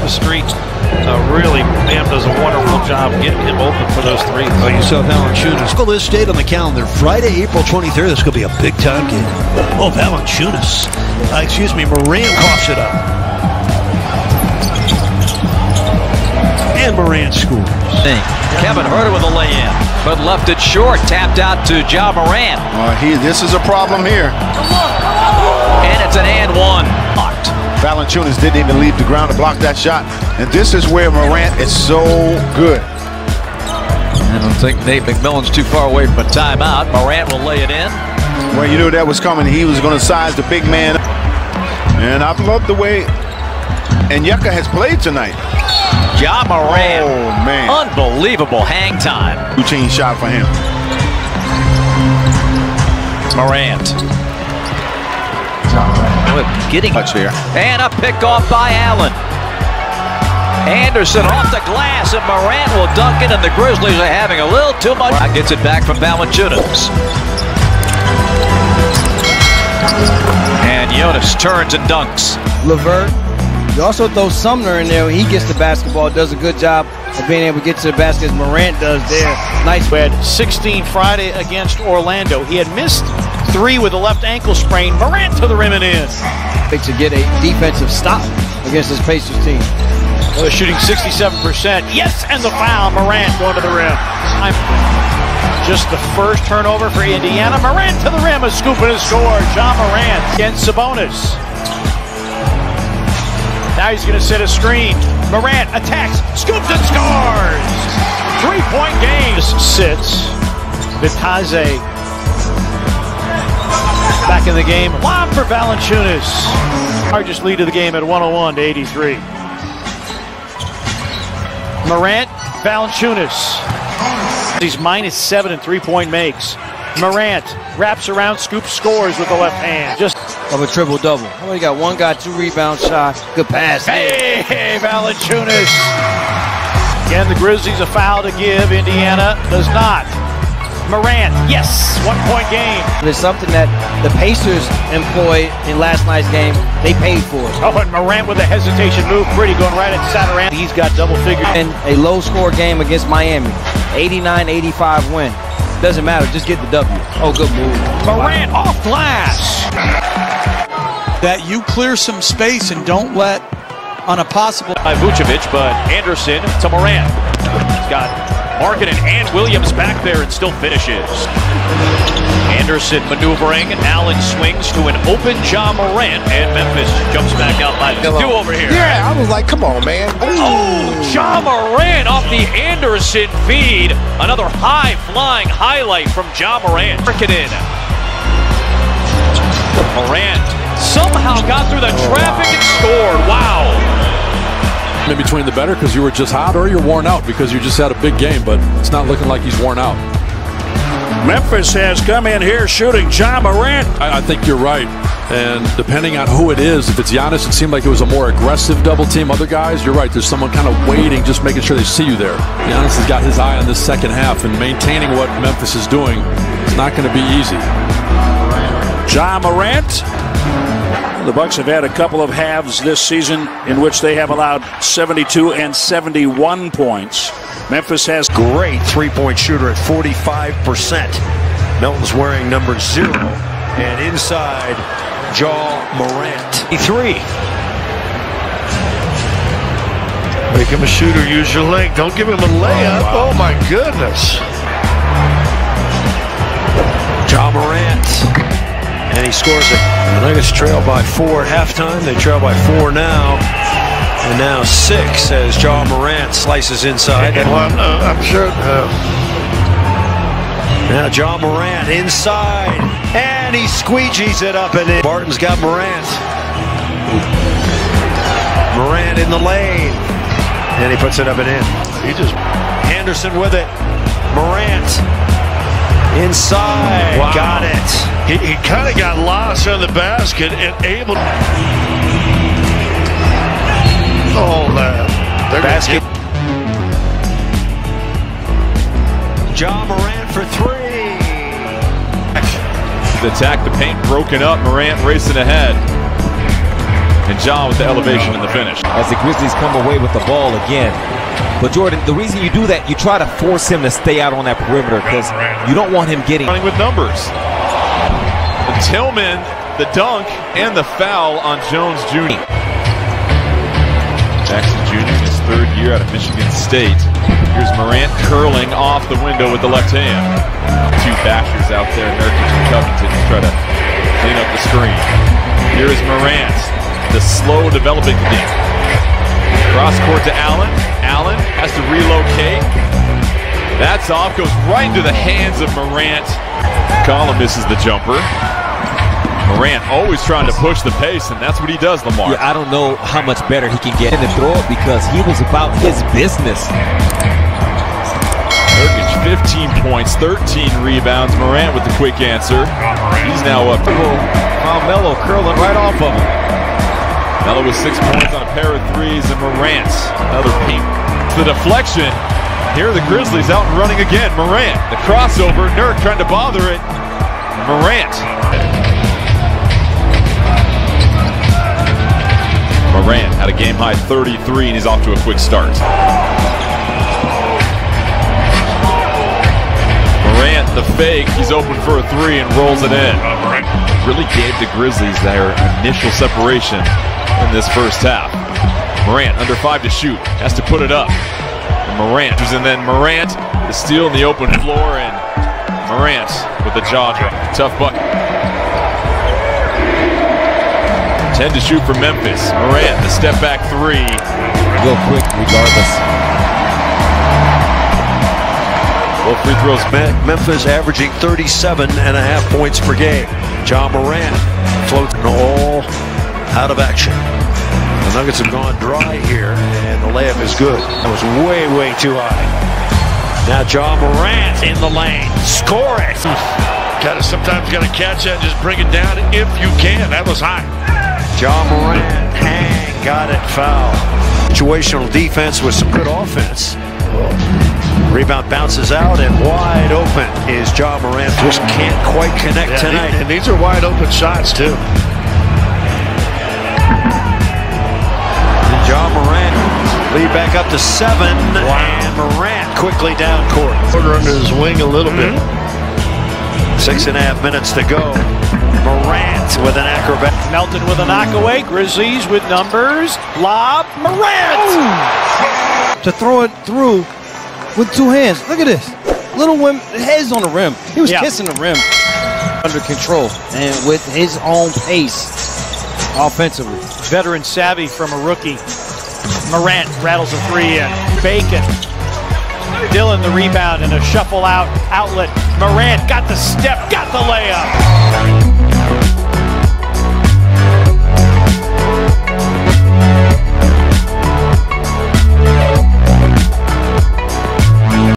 the street. Really, Bam does a wonderful job getting him open for those threes. Oh, you saw Valanciunas. This date on the calendar, Friday, April 23rd. This could be a big-time game. Oh, Valanciunas. Morant coughs it up. And Morant scores. Kevin Huerter with a lay-in, but left it short. Tapped out to Ja Morant. This is a problem here. And it's an and one. Blocked. Valanciunas didn't even leave the ground to block that shot. And this is where Morant is so good. I don't think Nate McMillan's too far away from a timeout. Morant will lay it in. Well, you knew that was coming. He was going to size the big man. And I've loved the way Onyeka has played tonight. Ja Morant. Oh, man. Unbelievable hang time. Routine shot for him. Morant. Getting touch here. And a pick off by Allen. Anderson off the glass, and Morant will dunk it, and the Grizzlies are having a little too much. Gets it back from Valanciunas. And Jonas turns and dunks. LeVert. You also throw Sumner in there when he gets the basketball. Does a good job of being able to get to the basket as Morant does there. Nice. We had 16 Friday against Orlando. He had missed 3 with a left ankle sprain. Morant to the rim and in. To get a defensive stop against this Pacers team. They're shooting 67%. Yes, and the foul. Morant going to the rim. Just the first turnover for Indiana. Morant to the rim, a scoop and a score. Ja Morant against Sabonis. Now he's going to set a screen. Morant attacks, scoops and scores. 3-point game. This sits. Vitaze back in the game. Lob for Valanciunas. Largest lead of the game at 101-83. Morant, Valanciunas. He's -7 in 3-point makes. Morant wraps around, scoops, scores with the left hand. Just of a triple-double. Only got 1 guy, 2 rebound shot. Good pass. Hey, Valanciunas. Again, the Grizzlies a foul to give. Indiana does not. Morant, yes, 1-point game. There's something that the Pacers employed in last night's game. They paid for it. Oh, and Morant with a hesitation move. Pretty going right at Satoran. He's got double figures. And a low-score game against Miami. 89-85 win. Doesn't matter, just get the W. Oh, good move. Morant off glass. That you clear some space and don't let on a possible. By Vucevic, but Anderson to Morant. He's got Markkanen and Williams back there and still finishes. Anderson maneuvering. Allen swings to an open Ja Morant, and Memphis jumps back out by 2 over here. Yeah, I was like, come on, man. Oh, Ja Morant off the Anderson feed. Another high-flying highlight from Ja Morant. Markkanen. Morant somehow got through the traffic and scored. Wow. In between the better because you were just hot, or you're worn out because you just had a big game, but it's not looking like he's worn out. Memphis has come in here shooting Ja Morant. I think you're right. And depending on who it is, if it's Giannis, it seemed like it was a more aggressive double team. Other guys, you're right. There's someone kind of waiting, just making sure they see you there. Giannis has got his eye on this second half, and maintaining what Memphis is doing is not going to be easy. Ja Morant. The Bucks have had a couple of halves this season in which they have allowed 72 and 71 points. Memphis has Great 3-point shooter at 45%. Melton's wearing number 0. And inside, Ja Morant. 3. Make him a shooter, use your leg. Don't give him a layup. Oh, my goodness. Ja Morant. And he scores it. The Nuggets trail by 4 at halftime. They trail by 4 now. And now 6 as Ja Morant slices inside. I'm sure. Now Ja Morant inside. And he squeegees it up and in. Barton's got Morant. Morant in the lane. And he puts it up and in. Anderson with it. Morant. Inside. Wow. Got it. He kind of got lost on the basket and able to. Oh, basket. Ja Morant for 3. The attack, the paint broken up. Morant racing ahead. And John with the elevation in the finish. As the Grizzlies come away with the ball again. But Jordan, the reason you do that, you try to force him to stay out on that perimeter because you don't want him getting... Running with numbers. Tillman, the dunk, and the foul on Jones Jr. Jackson Jr. in his third year out of Michigan State. Here's Morant curling off the window with the left hand. Two bashers out there, Nurkic and Covington, to try to clean up the screen. Here is Morant, the slow developing thing. Cross court to Allen. Allen has to relocate. That's off, goes right into the hands of Morant. Collin misses the jumper. Morant always trying to push the pace, and that's what he does, Lamar. Yeah, I don't know how much better he can get in the throw it because he was about his business. Nurkic, 15 points, 13 rebounds. Morant with the quick answer. He's now up. Melo curling right off of him. Melo with 6 points on a pair of threes, and Morant, another pink. The deflection. Here are the Grizzlies out and running again. Morant, the crossover. Nurk trying to bother it. Morant. Morant had a game-high 33, and he's off to a quick start. Morant, the fake. He's open for a three and rolls it in. Really gave the Grizzlies their initial separation in this first half. Morant under 5 to shoot, has to put it up. And then Morant, the steal in the open floor, and Morant with the jaw drop. Tough bucket. 10 to shoot for Memphis. Morant, the step back three. Go quick regardless. Both free throws. Memphis averaging 37.5 points per game. Ja Morant floating all out of action. The Nuggets have gone dry here, and the layup is good. That was way, way too high. Now Ja Morant in the lane. Score it! Sometimes got to catch that and just bring it down if you can. That was high. Ja Morant, got it, foul. Situational defense with some good offense. Rebound bounces out, and wide open is Ja Morant. Just can't quite connect tonight. And these are wide open shots, too. Ja Morant lead back up to 7, and Morant quickly down court. Quarter under his wing a little bit. 6.5 minutes to go. Morant with an acrobat. Melton with a knockaway. Grizzlies with numbers. Lob. Morant! Ooh. To throw it through with two hands. Look at this. Little heads on the rim. He was kissing the rim. Under control and with his own pace offensively. Veteran savvy from a rookie. Morant rattles a three in. Bacon. Dillon the rebound and a shuffle out outlet. Morant got the step, got the layup.